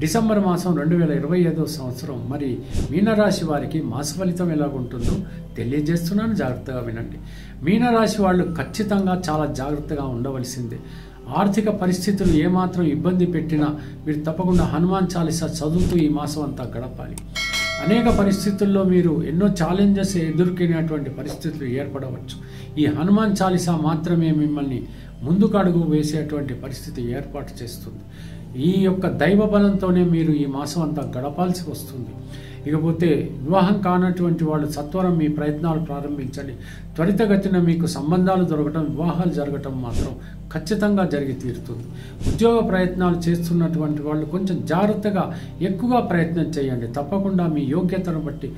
December మాసం 2025 సంవత్సరం మరి మీనరాశి వారికి మాస ఫలితం ఎలాగుంటుందో తెలియజేస్తున్నాను, జాగ్రత్తగా వినండి. మీనరాశి వాళ్ళు ఖచ్చితంగా చాలా జాగ్రత్తగా ఉండవలసిందే. ఆర్థిక పరిస్థితులు ఏమాత్రం ఇబ్బంది పెట్టినా మీరు తప్పకుండా హనుమాన్ చాలీసా చదువుతూ ఈ మాసం అంతా గడపాలి. అనేక పరిస్థితుల్లో మీరు ఎన్నో ఛాలెంజెస్ ఎదుర్కొనేటువంటి పరిస్థితులు ఏర్పడవచ్చు. ఈ హనుమాన్ చాలీసా మాత్రమే మిమ్మల్ని ముందుకు అడుగు వేసేటువంటి పరిస్థితి ఏర్పాటు చేస్తుంది. ఈ యొక్క దైవ బలంతోనే మీరు ఈ మాసం అంతా గడపాల్సి వస్తుంది. ఇకపోతే వివాహం కానటువంటి వాళ్ళు సత్వరం మీ ప్రయత్నాలు ప్రారంభించండి. త్వరితగతిన మీకు సంబంధాలు దొరకటం, వివాహాలు జరగటం మాత్రం ఖచ్చితంగా జరిగి తీరుతుంది. ఉద్యోగ ప్రయత్నాలు చేస్తున్నటువంటి వాళ్ళు కొంచెం జాగ్రత్తగా ఎక్కువగా ప్రయత్నం చేయండి. తప్పకుండా మీ యోగ్యతను బట్టి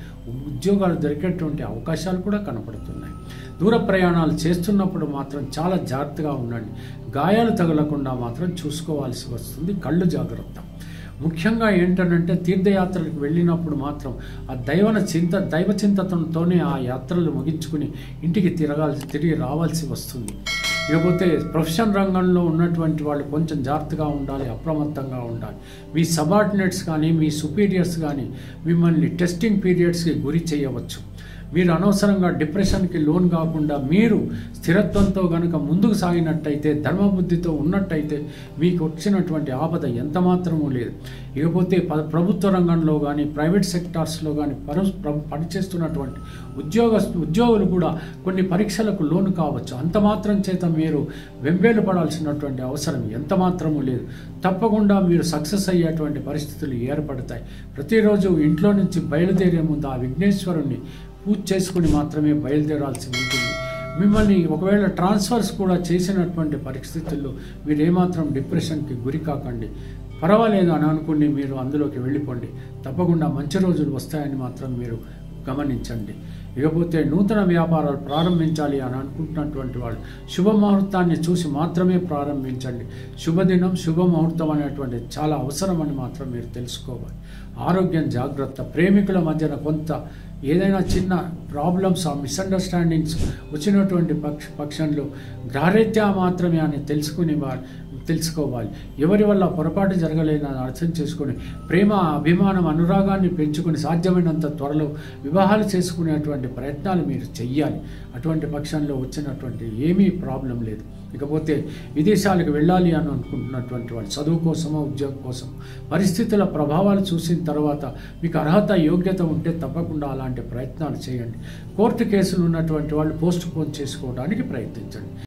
ఉద్యోగాలు దొరికేటువంటి అవకాశాలు కూడా కనపడుతున్నాయి. దూర ప్రయాణాలు చేస్తున్నప్పుడు మాత్రం చాలా జాగ్రత్తగా ఉండండి. గాయాలు తగలకుండా మాత్రం చూసుకోవాల్సి వస్తుంది. కళ్ళు జాగ్రత్త. ముఖ్యంగా ఏంటంటే తీర్థయాత్రలకు వెళ్ళినప్పుడు మాత్రం ఆ దైవ చింతనతోనే ఆ యాత్రలు ముగించుకుని ఇంటికి తిరిగి రావాల్సి వస్తుంది. ఇకపోతే ప్రొఫెషన్ రంగంలో ఉన్నటువంటి వాళ్ళు కొంచెం జాగ్రత్తగా ఉండాలి, అప్రమత్తంగా ఉండాలి. మీ సబార్డినేట్స్ కానీ మీ సుపీరియర్స్ కానీ మిమ్మల్ని టెస్టింగ్ పీరియడ్స్కి గురి చేయవచ్చు. మీరు అనవసరంగా డిప్రెషన్కి లోన్ కాకుండా మీరు స్థిరత్వంతో కనుక ముందుకు సాగినట్టయితే, ధర్మబుద్ధితో ఉన్నట్టయితే మీకు వచ్చినటువంటి ఆపద ఎంత మాత్రమూ లేదు. ఇకపోతే ప్రభుత్వ రంగంలో కానీ ప్రైవేట్ సెక్టార్స్లో కానీ పనిచేస్తున్నటువంటి ఉద్యోగులు కూడా కొన్ని పరీక్షలకు లోను కావచ్చు. అంత మాత్రం చేత మీరు వెంబేలు పడాల్సినటువంటి అవసరం ఎంత మాత్రమూ లేదు. తప్పకుండా మీరు సక్సెస్ అయ్యేటువంటి పరిస్థితులు ఏర్పడతాయి. ప్రతిరోజు ఇంట్లో నుంచి బయలుదేరే ముందు ఆ విఘ్నేశ్వరుణ్ణి పూజ చేసుకుని మాత్రమే బయలుదేరాల్సి ఉంటుంది. మిమ్మల్ని ఒకవేళ ట్రాన్స్ఫర్స్ కూడా చేసినటువంటి పరిస్థితుల్లో మీరు ఏమాత్రం డిప్రెషన్కి గురి కాకండి. పర్వాలేదు అని అనుకుని మీరు అందులోకి వెళ్ళిపోండి. తప్పకుండా మంచి రోజులు వస్తాయని మాత్రం మీరు గమనించండి. ఇకపోతే నూతన వ్యాపారాలు ప్రారంభించాలి అని అనుకుంటున్నటువంటి వాళ్ళు శుభముహూర్తాన్ని చూసి మాత్రమే ప్రారంభించండి. శుభదినం శుభముహూర్తం అనేటువంటి చాలా అవసరమని మాత్రం మీరు తెలుసుకోవాలి. ఆరోగ్యం జాగ్రత్త. ప్రేమికుల మధ్యన కొంత ఏదైనా చిన్న ప్రాబ్లమ్స్, ఆ మిస్అండర్స్టాండింగ్స్ వచ్చినటువంటి పక్షంలో గ్రహరీత్యా మాత్రమే అని తెలుసుకోవాలి. ఎవరి వల్ల పొరపాటు జరగలేదని అర్థం చేసుకొని ప్రేమ, అభిమానం, అనురాగాన్ని పెంచుకొని సాధ్యమైనంత త్వరలో వివాహాలు చేసుకునేటువంటి ప్రయత్నాలు మీరు చెయ్యాలి. అటువంటి పక్షంలో వచ్చినటువంటి ఏమీ ప్రాబ్లం లేదు. ఇకపోతే విదేశాలకు వెళ్ళాలి అని అనుకుంటున్నటువంటి వాళ్ళు చదువు కోసమో ఉద్యోగం కోసం పరిస్థితుల ప్రభావాలు చూసిన తర్వాత మీకు అర్హత, యోగ్యత ఉంటే తప్పకుండా అలాంటి ప్రయత్నాలు చేయండి. కోర్టు కేసులు ఉన్నటువంటి వాళ్ళు పోస్ట్ పోన్ చేసుకోవడానికి ప్రయత్నించండి.